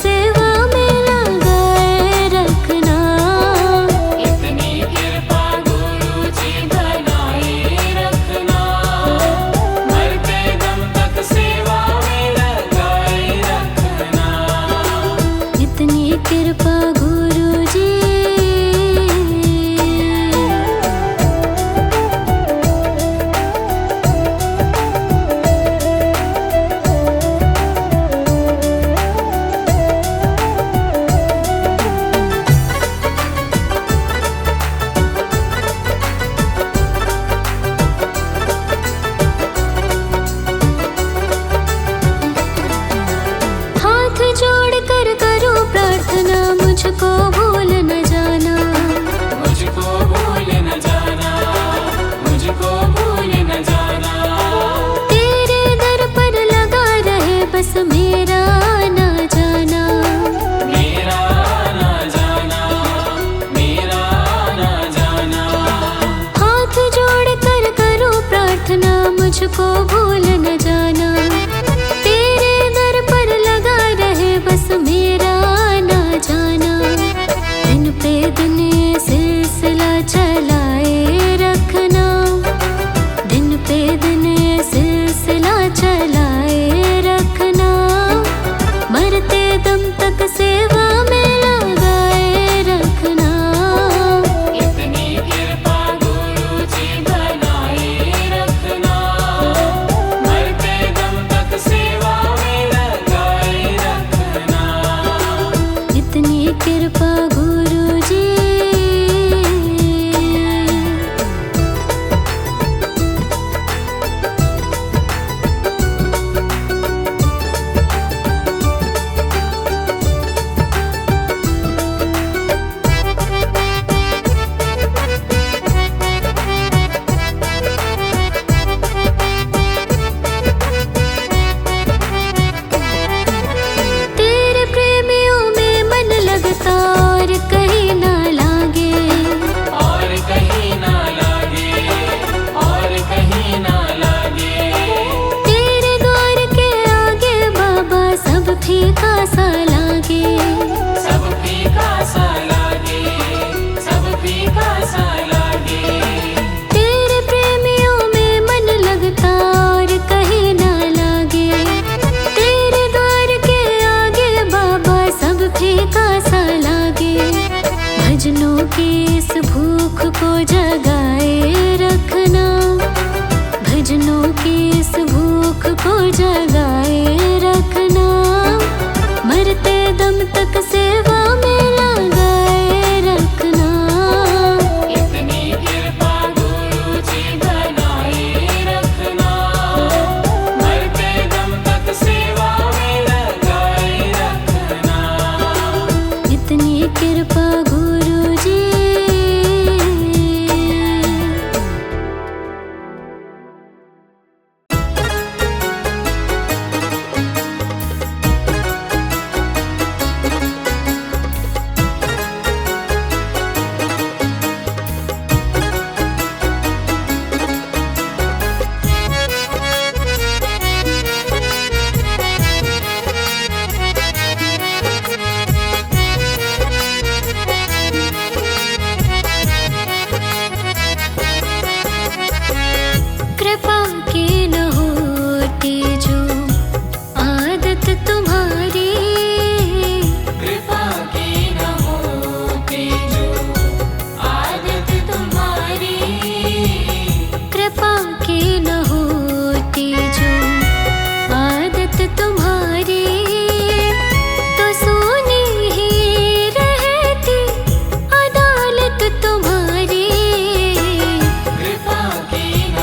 सेवा में लगाए रखना। इतनी कृपा गुरु जी बनाए रखना, मरते दम तक सेवा में लगाए रखना। इतनी कृपा गुरु जी। हाथ जोड़कर करो प्रार्थना, मुझको भूल न जाना। मुझको भूल न जाना, मुझको भूल न जाना। तेरे दर पर लगा रहे बस मेरा ना जाना। मेरा ना जाना, मेरा ना जाना। हाथ जोड़कर करो प्रार्थना, मुझको भूल न जाना। तेरे दर पर लगा रहे बस मेरा ना जाना। दिन पे दिन ये सिलसिला चलाए रखना। दिन पे दिन ये सिलसिला चलाए रखना। मरते दम तक सेवा में लगाए रखना। इतनी कृपा गुरु जी बनाए रखना, मरते दम तक सेवा में लगाए रखना। इतनी कृपा गुरु जी। तेरे प्रेमियों में मन लगता और कहीं ना लागे। और कहीं ना लागे, और कहीं ना लागे। तेरे द्वार के आगे बाबा सब फीका सा लागे। सब फीका सा लागे, सब फीका सा लागे। तेरे प्रेमियों में मन लगता और कहीं ना लागे। तेरे द्वार के आगे बाबा सब फीका सा लागे। भजनों की इस भूख को जगाए रखना। भजनों की इस भूख को जगाए रखना। मरते दम तक सेवा में लगाए रखना। इतनी कृपा गुरु जी बनाए रखना, मरते दम तक सेवा में लगाए रखना। इतनी कृपा गुरु जी। कृपा की न होती जो आदत तुम्हारी। कृपा की न होती जो आदत तुम्हारी। कृपा की न होती जो आदत तुम्हारी। तो सोनी ही रहती अदालत तुम्हारी। कृपा की न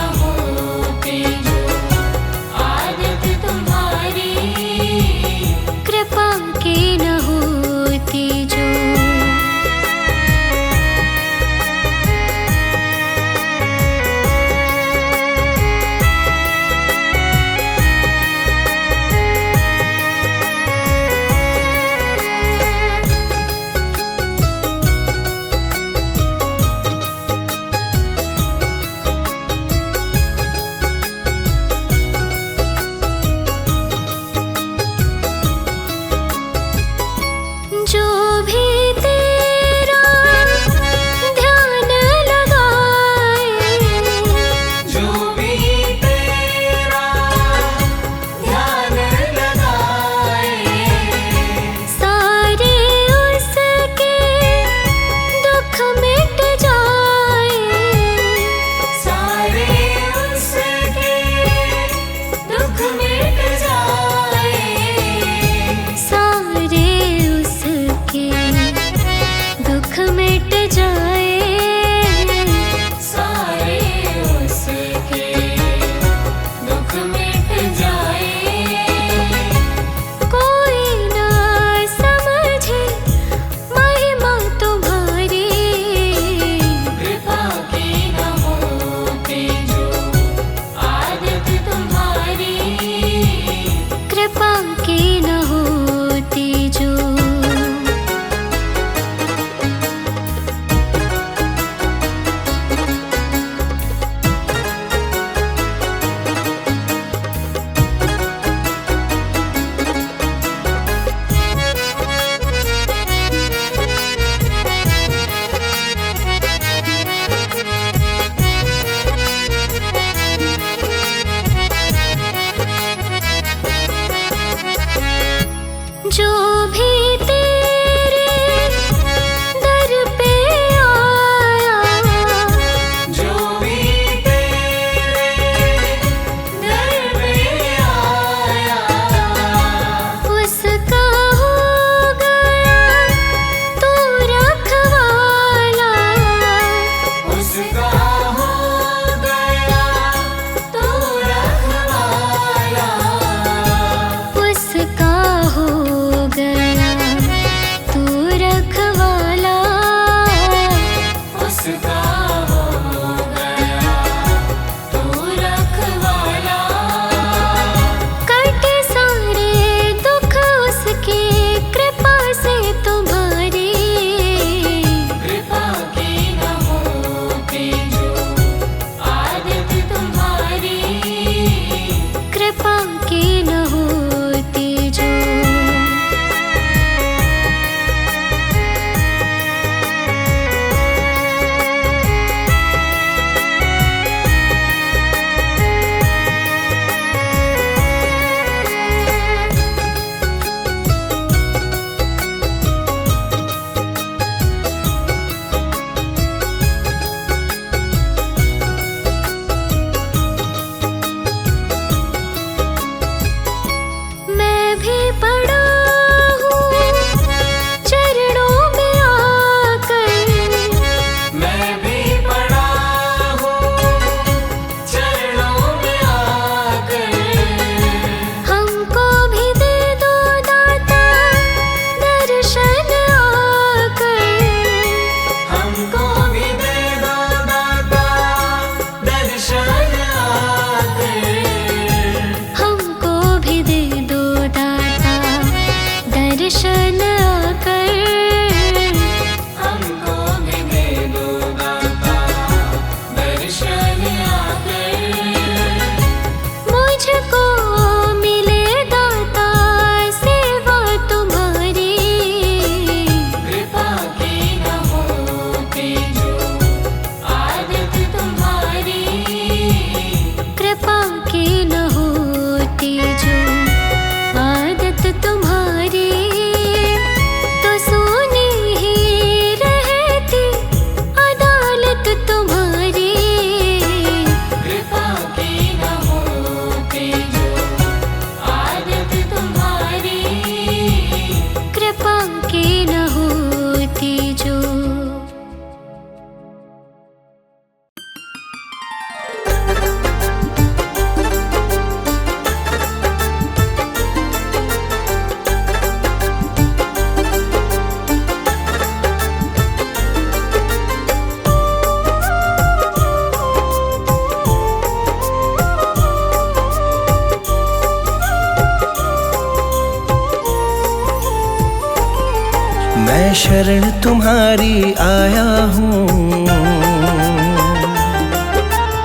मैं शरण तुम्हारी आया हूँ,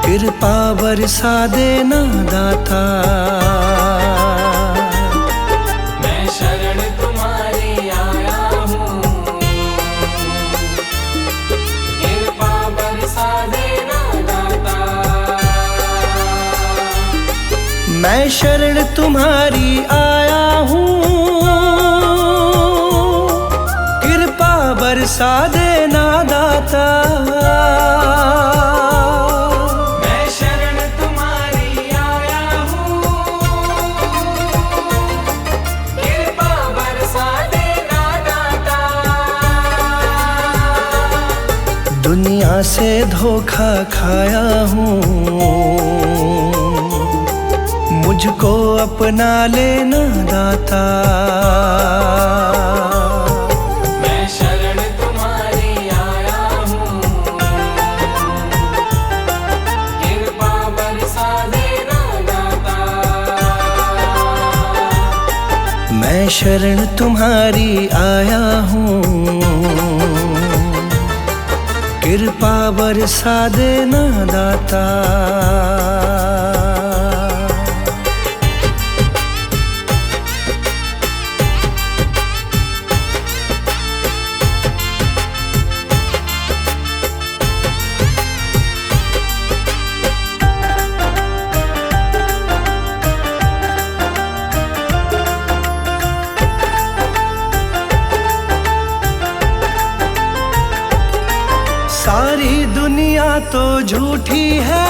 कृपा बरसा देना दाता। मैं शरण तुम्हारी आया हूँ, कृपा बरसा देना दाता। मैं शरण तुम्हारी आया हूँ, कृपा बरसा देना दाता। मैं शरण तुम्हारी आया हूँ, कृपा बरसा देना दाता। दुनिया से धोखा खाया हूँ, मुझको अपना लेना दाता। मैं शरण तुम्हारी आया हूँ, कृपा बरसा देना दाता। मैं शरण तुम्हारी आया हूँ, कृपा बरसा देना दाता। सारी दुनिया तो झूठी है,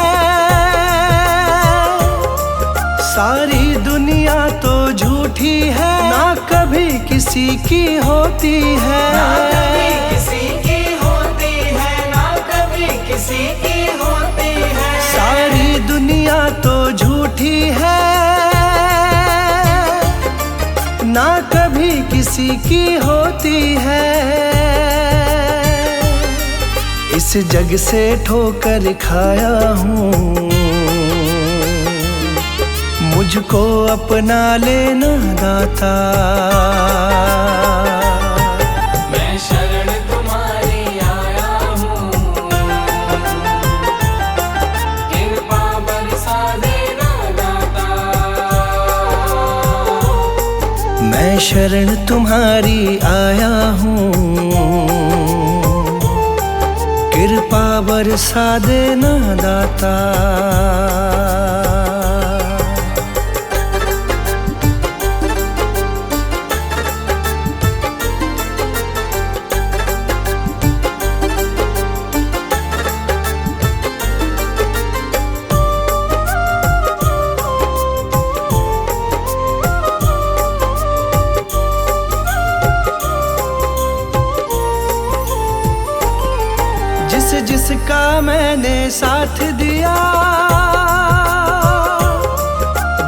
सारी दुनिया तो झूठी है, ना कभी किसी की होती है। ना कभी किसी की होती है, ना कभी किसी की होती है। सारी दुनिया तो झूठी है, ना कभी किसी की होती है। इस जग से ठोकर खाया हूँ, मुझको अपना लेना दाता। मैं शरण तुम्हारी आया हूँ, कृपा बरसा देना दाता। मैं शरण तुम्हारी आया हूँ, कृपा बरसा देना दाता। जिसका मैंने साथ दिया,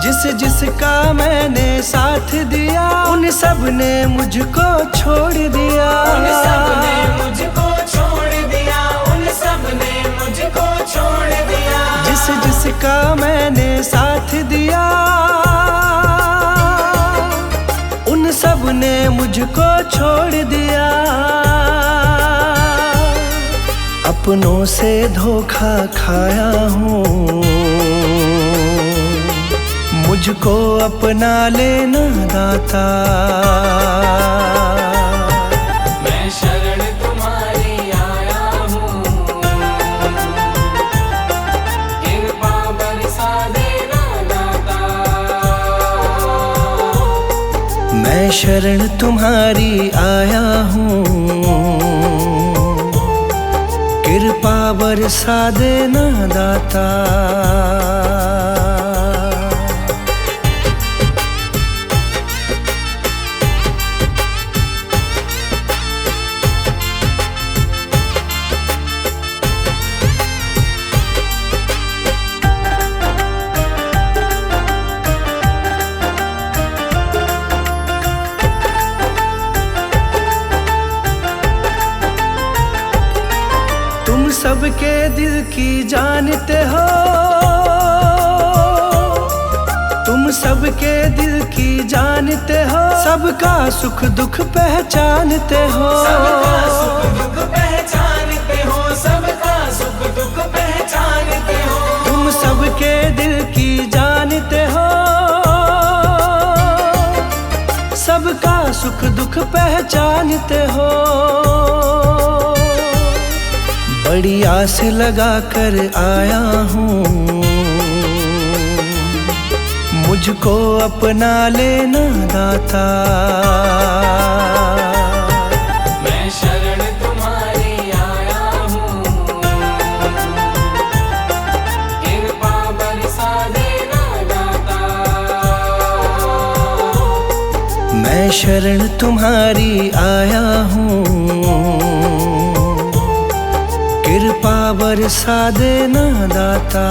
जिसका मैंने साथ दिया, उन सब ने मुझको छोड़ दिया। उन सब ने मुझको छोड़ दिया, उन सब ने मुझको छोड़ दिया। जिसका मैंने साथ दिया, उन सब ने मुझको छोड़ दिया। अपनों से धोखा खाया हूँ, मुझको अपना लेना दाता। मैं शरण तुम्हारी आया हूँ, कृपा बरसा देना दाता। मैं शरण तुम्हारी आया हूँ, कृपा बरसा देना दाता। तुम सबके दिल की जानते हो, तुम सबके दिल की जानते हो, सबका सुख दुख पहचानते हो। सबका सुख दुख पहचानते हो, सबका सुख दुख पहचानते हो। तुम सबके दिल की जानते हो, सबका सुख दुख पहचानते हो। बड़ी आस लगा कर आया हूँ, मुझको अपना लेना दाता। मैं शरण तुम्हारी आया हूँ, कृपा बरसा देना दाता। मैं शरण तुम्हारी आया हूँ, कृपा बरसा देना दाता।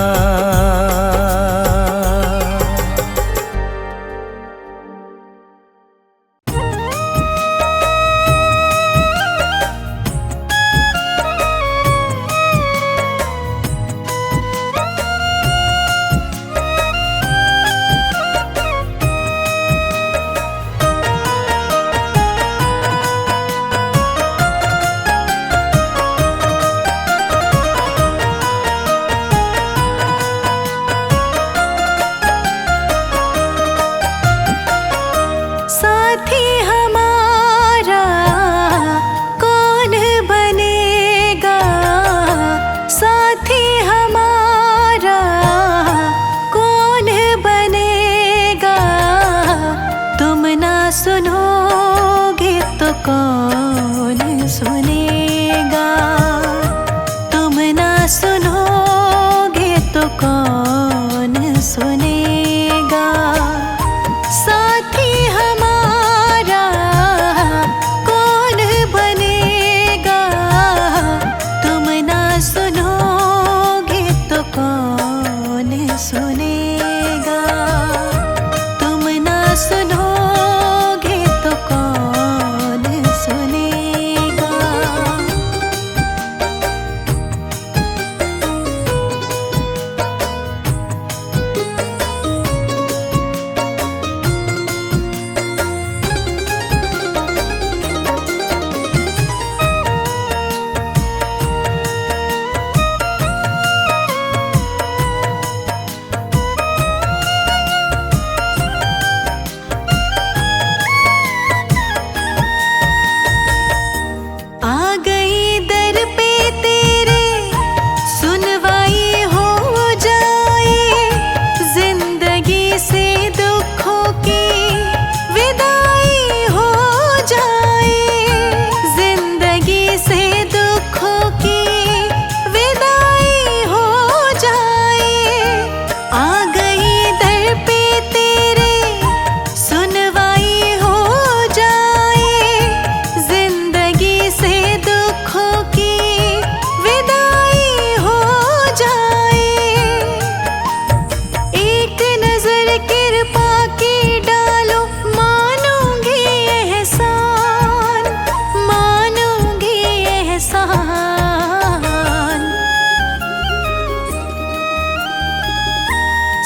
सुनोगे तो कौन सुनेगा, तुम ना सुनोगे तो कौन सुनेगा। साथी हमारा कौन बनेगा, तुम ना सुनोगे तो कौन सुनेगा। तुम ना सुनो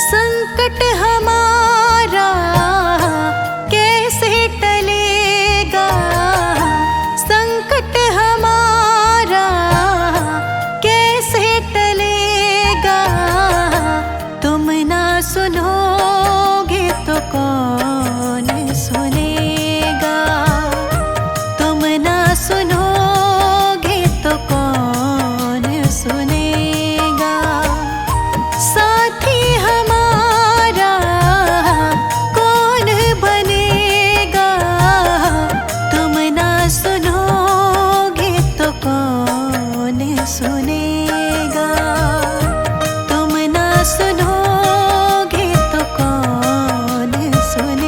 संकट हमारा कैसे टलेगा, संकट हमारा कैसे टलेगा। तुम ना सुनोगे तो कौन सुनेगा, तुम ना सुनोगे तो कौन सुनेगा। साथी हमारा कौन बनेगा, तुम ना सुनोगे तो कौन सुनेगा। तुम ना सुनोगे तो कौन सुनेगा।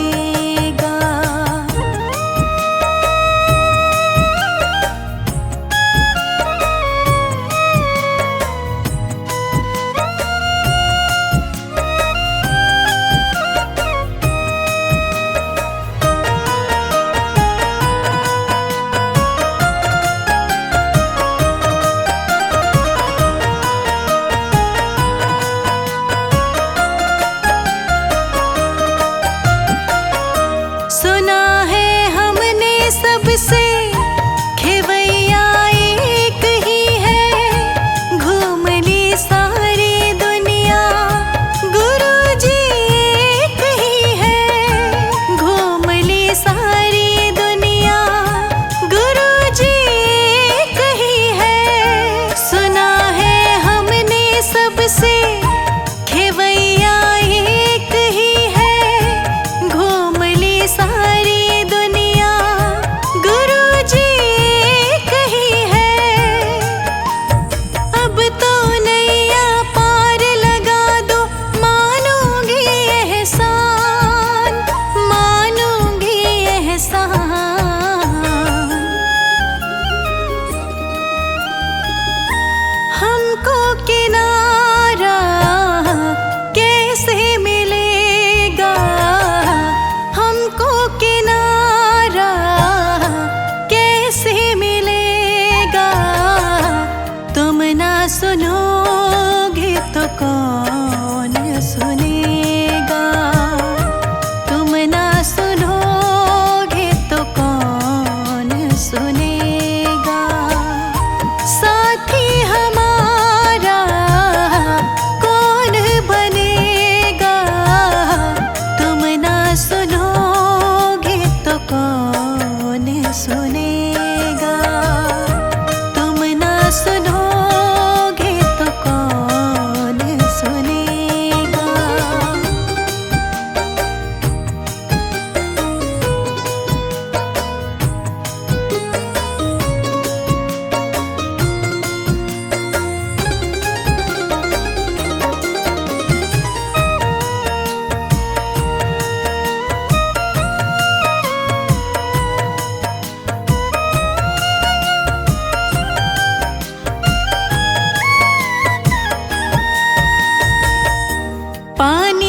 पानी